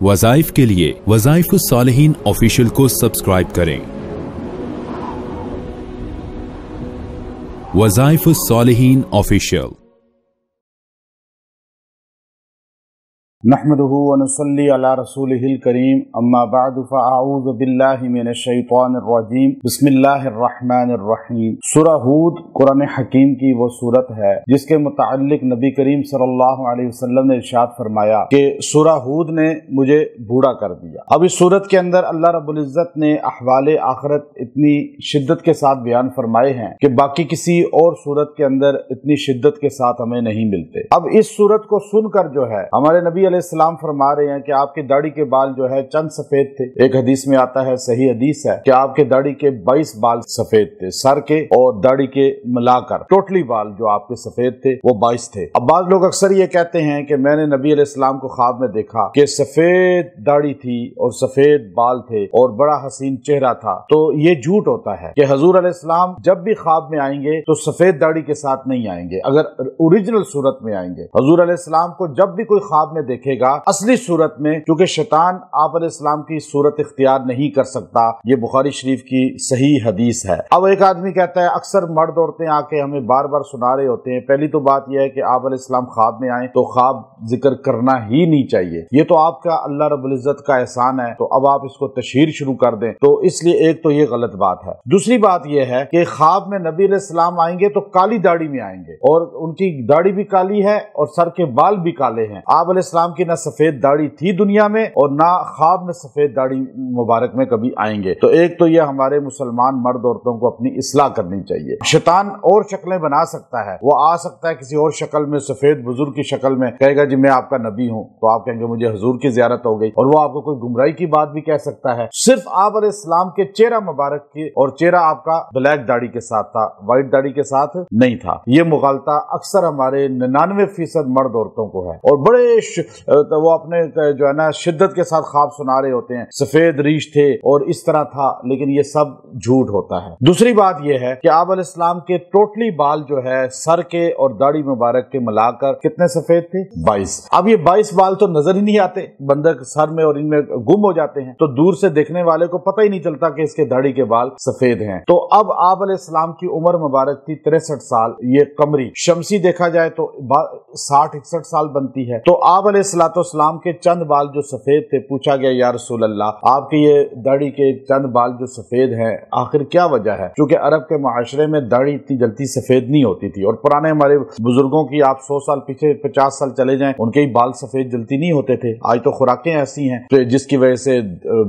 वज़ाइफ के लिए वज़ाइफ़ुस्सालिहीन ऑफिशियल को सब्सक्राइब करें। वज़ाइफ़ुस्सालिहीन ऑफिशियल। नहमदुहु व नुसल्ली अला रसूलिहिल करीम, अम्मा बअद फ़अऊज़ु बिल्लाहि मिनश शैतानिर रजीम, बिस्मिल्लाहिर रहमानिर रहीम। सूरह हूद कुरान हकीम की वो सूरत है जिसके मुताल्लिक नबी करीम सल्लल्लाहु अलैहि वसल्लम ने इरशाद फरमाया कि सूरह हूद ने मुझे बूढ़ा कर दिया। अब इस सूरत के अंदर अल्लाह रब्बुल इज़्ज़त ने अहवाले आखिरत इतनी शिद्दत के साथ बयान फरमाए हैं कि बाकी किसी और सूरत के अंदर इतनी शिद्दत के साथ हमें नहीं मिलते। अब इस सूरत को सुनकर जो है हमारे नबी अलैहिस्सलाम फरमा रहे हैं कि आपकी दाढ़ी के बाल जो है चंद सफेद थे। एक हदीस में आता है, सही हदीस है, कि आपके दाढ़ी के 22 बाल सफेद थे, सर के और दाढ़ी के मिलाकर टोटली बाल जो आपके सफेद थे वो 22 थे। अब बाज लोग अक्सर ये कहते हैं कि मैंने नबी अलैहिस्सलाम को ख्वाब में देखा कि सफेद दाढ़ी थी और सफेद बाल थे और बड़ा हसीन चेहरा था। तो ये झूठ होता है कि हजूर अलैहिस्सलाम जब भी ख्वाब में आएंगे तो सफेद दाढ़ी के साथ नहीं आएंगे। अगर ओरिजिनल सूरत में आएंगे, हजूर अलैहिस्सलाम को जब भी कोई ख्वाब में देखेगा असली सूरत में, क्योंकि शैतान आप अलैहिस्सलाम की सूरत इख्तियार नहीं कर सकता। ये बुखारी शरीफ की सही हदीस है। अब एक आदमी कहता है, अक्सर मर्द औरतें आके हमें बार बार सुना रहे होते हैं, पहली तो बात यह है कि आप अलैहिस्सलाम ख्वाब में आए तो ख्वाब जिक्र करना ही नहीं चाहिए। ये तो आपका अल्लाह रब्बुल इज़्ज़त का एहसान है, तो अब आप इसको तशहीर शुरू कर दें, तो इसलिए एक तो ये गलत बात है। दूसरी बात यह है कि ख्वाब में नबी अलैहिस्सलाम आएंगे तो काली दाढ़ी में आएंगे और उनकी दाढ़ी भी काली है और सर के बाल भी काले हैं। आप अलैहिस्सलाम की ना सफेद दाढ़ी थी दुनिया में और ना ख्वाब में सफेद दाढ़ी मुबारक में कभी आएंगे। तो एक तो ये हमारे मुसलमान मर्द औरतों को अपनी इस्लाह करनी चाहिए। शैतान और शक्लें बना सकता है, वो आ सकता है किसी और शक्ल में, सफेद बुजुर्ग की शक्ल में, कहेगा जी मैं आपका नबी हूं, तो आप कहेंगे मुझे हुजूर की जियारत हो गई, और वो आपको कोई गुमराही की बात भी कह सकता है। सिर्फ आप अलैहिस्सलाम के चेहरा मुबारक की, और चेहरा आपका ब्लैक दाढ़ी के साथ था, व्हाइट दाढ़ी के साथ नहीं था। ये मुगालता अक्सर हमारे 99% मर्द औरतों को है और बड़े तो वो अपने जो है ना शिद्दत के साथ ख्वाब सुना रहे होते हैं, सफेद रीश थे और इस तरह था, लेकिन ये सब झूठ होता है। दूसरी बात ये है कि आप अलैहिस्सलाम के टोटली बाल जो है सर के और दाढ़ी मुबारक के मिलाकर कितने सफेद थे? 22। अब ये 22 बाल तो नजर ही नहीं आते, बंदे सर में और इनमें गुम हो जाते हैं, तो दूर से देखने वाले को पता ही नहीं चलता कि इसके दाढ़ी के बाल सफेद हैं। तो अब आप अलैहिस्सलाम की उम्र मुबारक थी 63 साल, ये कमरी, शमसी देखा जाए तो 60-61 साल बनती है। तो आप अलैहिस्सलाम के चंद बाल जो सफेद थे, पूछा गया या रसूल अल्लाह, आपके ये दाढ़ी के चंद बाल जो सफेद हैं आखिर क्या वजह है? क्योंकि अरब के माशरे में दाढ़ी इतनी जल्दी सफेद नहीं होती थी, और पुराने हमारे बुजुर्गों की आप 100 साल पीछे 50 साल चले जाएं, उनके ही बाल सफेद जल्दी नहीं होते थे। आज तो खुराकें ऐसी हैं तो जिसकी वजह से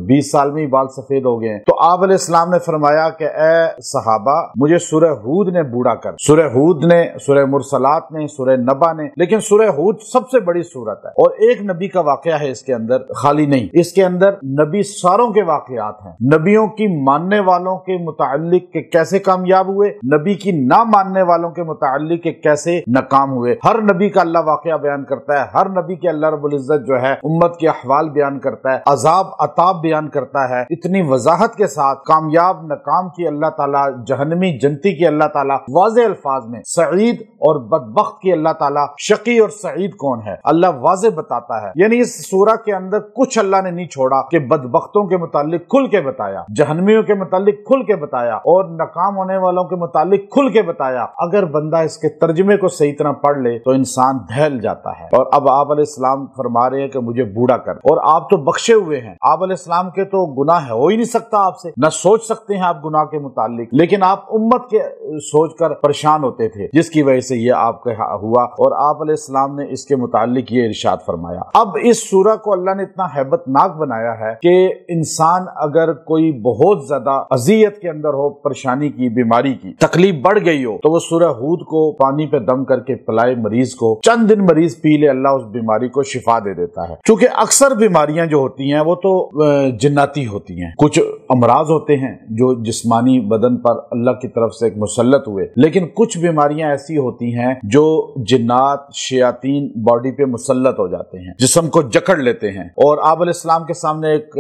20 साल में ही बाल सफेद हो गए हैं। तो आप अलैहिस्सलाम ने फरमाया कि ए सहाबा, मुझे सूरह हूद ने बूढ़ा कर, सूरह हूद ने, सूरह मुरसलात ने, सूरह नबा ने, लेकिन सूरह हूद सबसे बड़ी सूरत है और एक नबी का वाकया है इसके अंदर, खाली नहीं, इसके अंदर नबी सारों के वाकयात हैं। नबियों की मानने वालों के मुताल्लिक के कैसे कामयाब हुए, नबी की ना मानने वालों के मुताल्लिक के कैसे नाकाम हुए। हर नबी का अल्लाह वाकया बयान करता है, हर नबी के अल्लाह रब्बुल इज़्ज़त जो है उम्मत के अहवाल बयान करता है, अजाब अताब बयान करता है, इतनी वजाहत के साथ कामयाब नाकाम की अल्लाह ताला, जहन्नमी जन्नती की अल्लाह ताला वाज़े अल्फाज में, सईद और बदबख्त की अल्लाह ताला, शकी और सईद कौन है अल्लाह वाज़े बताता है। यानी इस सूरह के अंदर कुछ अल्लाह ने नहीं छोड़ा कि बदबख्तों के मुतालिक खुल के बताया, जहन्नमियों के मुतालिक खुल के बताया और नाकाम होने वालों के मुतालिक खुल के बताया। अगर बंदा इसके तर्जुमे को सही तरह पढ़ ले तो इंसान दहल जाता है। और अब आप अलैहिस्सलाम फरमा रहे हैं कि मुझे बूढ़ा कर, और आप तो बख्शे हुए हैं, आप अलैहिस्सलाम के तो गुनाह हो ही नहीं सकता आपसे, न सोच सकते हैं आप गुनाह के मुतालिक, लेकिन आप उम्मत के सोचकर परेशान होते थे, जिसकी वजह से ये आपका हुआ और आप अलैहिस्सलाम ने इसके मुतालिक ये इरशाद फरमाया। अब इस सूरह को अल्लाह ने इतना हैबतनाक बनाया है कि इंसान अगर कोई बहुत ज्यादा अजियत के अंदर हो, परेशानी की, बीमारी की तकलीफ बढ़ गई हो, तो वो सूरह हूद को पानी पे दम करके पिलाए मरीज को, चंद दिन मरीज पी ले, अल्लाह उस बीमारी को शिफा दे देता है। क्योंकि अक्सर बीमारियां जो होती हैं वो तो जिन्नाती होती हैं, कुछ अमराज होते हैं जो जिस्मानी बदन पर अल्लाह की तरफ से एक मुसल्लत हुए, लेकिन कुछ बीमारियां ऐसी होती हैं जो जिन्नात, शयातीन बॉडी पे मुसल्लत हो जाते हैं, जिस्म को जकड़ लेते हैं। और आप अलैहिस्सलाम के सामने एक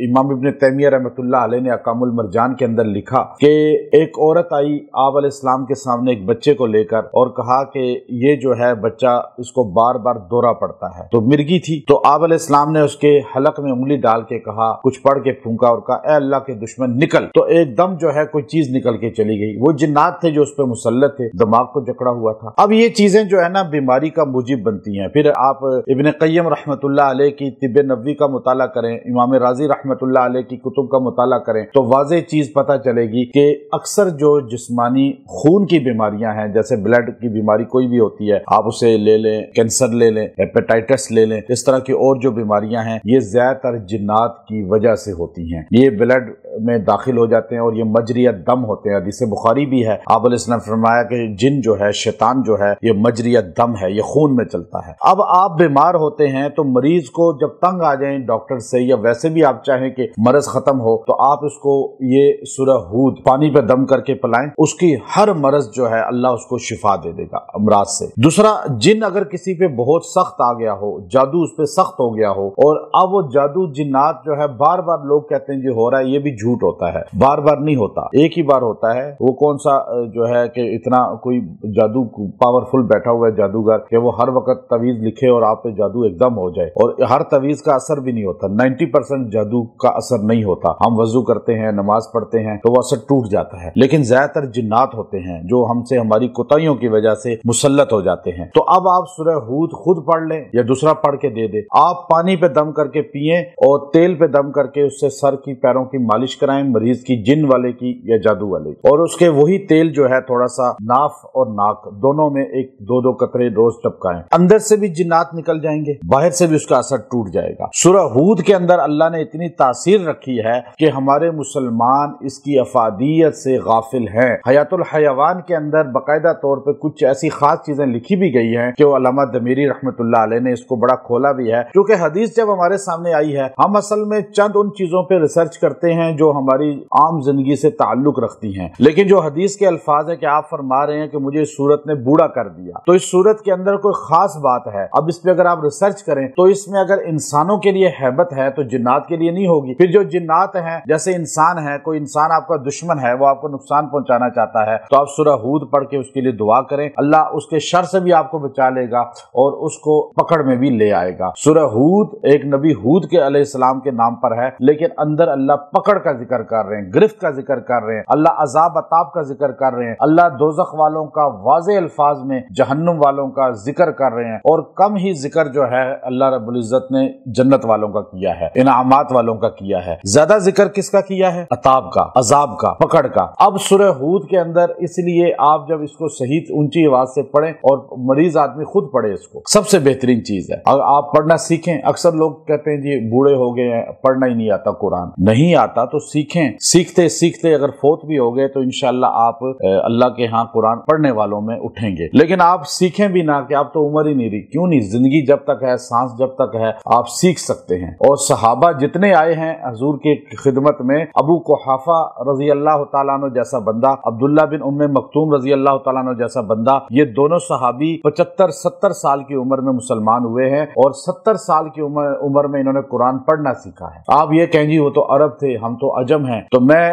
इमाम इब्न तैमिया रहमतुल्लाह अलैह ने अकामुल मरजान के अंदर लिखा कि एक औरत आई आप अलैहिस्सलाम के सामने एक बच्चे को लेकर और कहा कि ये जो है बच्चा इसको बार बार दौरा पड़ता है। तो मिर्गी थी, तो आप अलैहिस्सलाम ने उसके हलक में उंगली डाल के कहा, कुछ पढ़ के फूंका और कहा, ए अल्लाह के दुश्मन निकल। तो एकदम जो है कोई चीज निकल के चली गई। वो जिन्नात थे जो उस पर मुसल्लत थे, दिमाग को जकड़ा हुआ था। अब ये चीजें जो है ना बीमारी का मुजीब बनती हैं। फिर आप इब्न क़य्यिम रहमतुल्लाह अलैह की तिब्बे नबवी का मुताला करें, इमाम राजी रहमतुल्लाह अलैह की कुतुब का मुताला करें तो वाज़ेह चीज पता चलेगी कि अक्सर जो जिस्मानी खून की बीमारियां हैं, जैसे ब्लड की बीमारी कोई भी होती है, आप उसे ले लें, कैंसर ले लें, हेपेटाइटिस ले लें, इस तरह की और जो बीमारियां हैं ये ज्यादातर जिन्नात की वजह से होती हैं। ये ब्लड में दाखिल हो जाते हैं और ये मजरिया दम होते हैं। हदीस बुखारी भी है, आप अलैहिस्सलाम फरमाया कि जिन जो है, शैतान जो है, ये मजरिया दम है, ये खून में चलता है। अब आप बीमार होते हैं तो मरीज को जब तंग आ जाए डॉक्टर से, या वैसे भी आप चाहें कि मरज खत्म हो, तो आप उसको ये सूरह हूद पानी पे दम करके पिलाएं, उसकी हर मरज जो है अल्लाह उसको शिफा दे देगा अमराज से। दूसरा, जिन अगर किसी पे बहुत सख्त आ गया हो, जादू उस पे सख्त हो गया हो, और अब वो जादू जिन्नात जो है बार बार लोग कहते हैं जी हो रहा है, ये भी झूठ होता है, बार बार नहीं होता, एक ही बार होता है। वो कौन सा जो है कि इतना कोई जादू पावरफुल बैठा हुआ है जादूगर कि वो हर वक्त तवीज लिखे और आप पे जादू एकदम हो जाए, और हर तवीज का असर भी नहीं होता। 90% जादू का असर नहीं होता। हम वजू करते हैं, नमाज पढ़ते हैं तो वो असर टूट जाता है, लेकिन ज्यादातर जिन्नात होते हैं जो हमसे हमारी कोताहियों की वजह से मुसल्लत हो जाते हैं। तो अब आप सूरह हूद खुद पढ़ लें या दूसरा पढ़ के दे दे, आप पानी पे दम करके पिए और तेल पे दम करके उससे सर की पैरों की मालिश कराएं, मरीज की, जिन वाले की या जादू वाले की। और उसके वही तेल जो है थोड़ा सा नाफ और नाक दोनों में एक दो दो कतरे रोज टपकाएं। अंदर से भी जिन्नात निकल जाएंगे, बाहर से भी उसका असर टूट जाएगा। सूरह हूद के अंदर अल्लाह ने इतनी तासीर रखी है कि हमारे मुसलमान इसकी अफादियत से गाफिल हैं। हयातुल हयावान के अंदर बाकायदा तौर पे कुछ ऐसी खास चीजें लिखी भी गई हैं कि वो अल्लामा दमीरी रहमतुल्लाह अलैह ने इसको बड़ा खोला भी है। क्योंकि हदीस जब हमारे सामने आई है, हम असल में चंद उन चीजों पे रिसर्च करते हैं जो हमारी आम जिंदगी से ताल्लुक रखती हैं, लेकिन जो हदीस के अल्फाज है कि आप फरमा रहे हैं कि मुझे इस सूरत ने बूढ़ा कर दिया, तो इस सूरत के अंदर कोई खास बात है। अब इस पे अगर आप रिसर्च करें तो इसमें अगर इंसानों के लिए हैबत है तो जिन्नात के लिए नहीं होगी। फिर जो जिन्नात हैं, जैसे इंसान है, कोई इंसान आपका दुश्मन है, वो आपको नुकसान पहुंचाना चाहता है, तो आप सूरह हूद पढ़ के उसके लिए दुआ करें, अल्लाह उसके शर से भी आपको बचा लेगा और उसको पकड़ में भी ले आएगा। सूरह हूद एक नबी हूद के अलैहिस्सलाम के नाम पर है, लेकिन अंदर अल्लाह पकड़ का जिक्र कर रहे हैं, गिरफ्त का जिक्र कर रहे हैं, अल्लाह अजाब अताब का जिक्र कर रहे हैं, अल्लाह दोज़ख वालों का वाज़े अल्फाज में जहन्नुम वालों का जिक्र कर रहे हैं, और कम ही जिक्र जो है अल्लाह रब्बुल इज्जत ने जन्नत वालों का किया है, इनामात वालों का किया है। ज्यादा जिक्र किसका किया है? अताब का, अजाब का, पकड़ का। अब सूरह हूद के अंदर इसलिए आप जब इसको सही ऊंची आवाज से पढ़ें और मरीज आदमी खुद पढ़े, इसको सबसे बेहतरीन चीज है। अगर आप पढ़ना सीखें, अक्सर लोग कहते हैं जी बूढ़े हो गए हैं, पढ़ना ही नहीं आता कुरान। नहीं आता तो सीखें, सीखते सीखते अगर फोत भी हो गए तो इंशाअल्लाह आप अल्लाह के यहाँ कुरान पढ़ने वालों में उठेंगे। लेकिन आप सीखें भी ना कि आप तो उम्र ही नहीं रही, क्यों नहीं, जिंदगी जब तक है, सांस जब तक है, आप सीख सकते हैं। और सहाबा जितने आए हैं हजूर की खिदमत में, अबू कुहाफा रजी अल्लाह तआला अन्हु जैसा बंदा, अब्दुल्ला बिन उम्मे मक्तूम रजी अल्लाह तआला अन्हु जैसा बंदा, ये दोनों सहाबी 75-70 साल की उम्र में मुसलमान हुए हैं और 70 साल की उम्र में इन्होंने कुरान पढ़ना सीखा है। आप ये कहें जी वो तो अरब थे, हम तो अजम हैं। तो मैं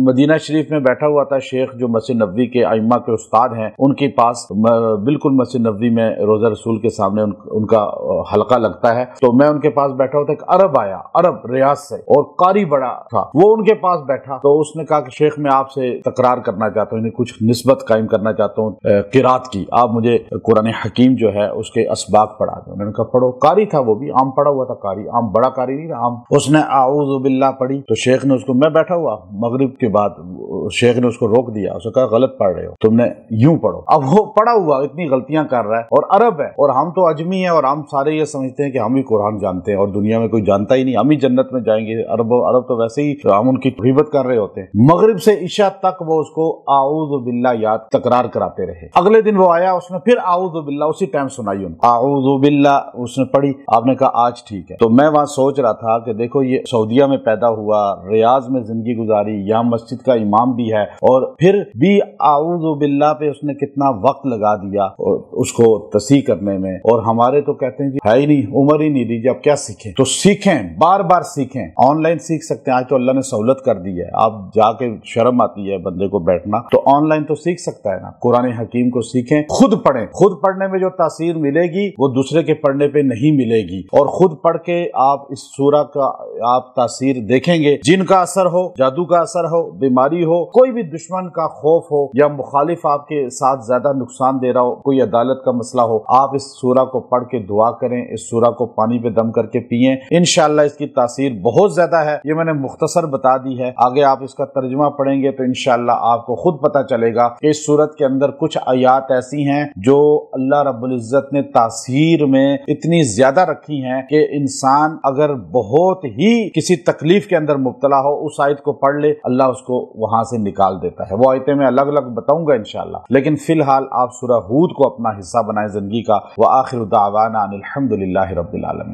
मदीना शरीफ में बैठा हुआ था, शेख जो मस्जिद नबवी के आइम्मा के उस्ताद हैं उनके पास, बिल्कुल मस्जिद नबवी में रोजा रसूल के सामने उनका हलका लगता है, तो मैं उनके पास बैठा हुआ था, एक अरब आया, अरब रियाज से, और कारी बड़ा था, वो उनके पास बैठा। तो उसने कहा कि शेख मैं आपसे तकरार करना चाहता हूँ, कुछ निस्बत कायम करना चाहता हूँ किरात की, आप मुझे कुरान हकीम जो है उसके असबाक पढ़ा दो। उन्होंने कहा पढ़ो। कारी था वो भी, आम पढ़ा हुआ था, कारी आम, बड़ा कारी नहीं था, आम। उसने आऊज़ु बिल्लाह पढ़ी तो शेख ने उसको, मैं बैठा हुआ मगरिब के बाद, शेख ने उसको रोक दिया, उसने कहा गलत पढ़ रहे हो, तुमने यूं पढ़ो। अब वो पढ़ा हुआ इतनी गलतियां कर रहा है और अरब है, और हम तो अजमी है, और हम सारे ये समझते हैं कि हम ही कुरान जानते हैं और दुनिया में कोई जानता ही नहीं, हम ही जन्नत में जाएंगे। अरब तो वैसे ही हम उनकी ग़ीबत कर रहे होते हैं। मगरिब से इशा तक वो उसको आऊज़ु बिल्लाह याद तकरार कराते रहे। अगले दिन वो आया, उसने फिर आऊज़ु बिल्लाह उसी टाइम सुनाई उनको, आऊज़ु बिल्लाह उसने पढ़ी। आपने कहा आज ठीक है। तो मैं वहां सोच रहा था कि देखो ये सऊदीया में पैदा हुआ, रियाद انداز میں زندگی گزاری، یہاں مسجد کا امام بھی ہے اور پھر بھی اعوذ باللہ پہ اس نے کتنا وقت لگا دیا اس کو تصحیح کرنے میں، اور ہمارے تو کہتے ہیں جی ہے ہی نہیں، عمر ہی نہیں دیجیے، اب کیا سیکھیں؟ تو سیکھیں، بار بار سیکھیں، آن لائن سیکھ سکتے ہیں، آج تو اللہ نے سہولت کر دی ہے، آپ جا کے شرم آتی ہے بندے کو بیٹھنا، تو آن لائن تو سیکھ سکتا ہے نا۔ قرآن حکیم کو سیکھیں، خود پڑھیں، خود پڑھنے میں جو تاثیر ملے گی وہ دوسرے کے پڑھنے پہ نہیں ملے گی، اور خود پڑھ کے آپ اس سورہ کا آپ تاثیر دیکھیں گے، جن کا اثر ہو، جادو کا اثر ہو، بیماری ہو، کوئی بھی دشمن کا خوف ہو یا مخالف آپ کے ساتھ زیادہ نقصان دے رہا ہو، کوئی عدالت کا مسئلہ ہو، آپ اس سورہ کو پڑھ کے دعا کریں، اس سورہ کو پانی پہ دم کر کے پئیں، انشاءاللہ اس کی تاثیر بہت زیادہ ہے۔ یہ میں نے مختصر بتا دی ہے، آگے آپ اس کا ترجمہ پڑھیں گے تو انشاءاللہ آپ کو خود پتہ چلے گا کہ اس سورت کے اندر کچھ آیات ایسی ہیں جو اللہ رب العزت نے تاثیر میں اتنی زیادہ رکھی ہیں کہ انسان اگر بہت ہی کسی تکلیف کے اندر مبتلا ہو، اس آیت کو پڑھ لے، اللہ اس کو وہاں سے نکال دیتا ہے۔ وہ آیتیں میں الگ الگ بتاؤں گا انشاءاللہ، لیکن فی الحال آپ سورہ ہود کو اپنا حصہ بنائیں زندگی کا۔ وآخر دعوانا ان الحمد للہ رب العالمین۔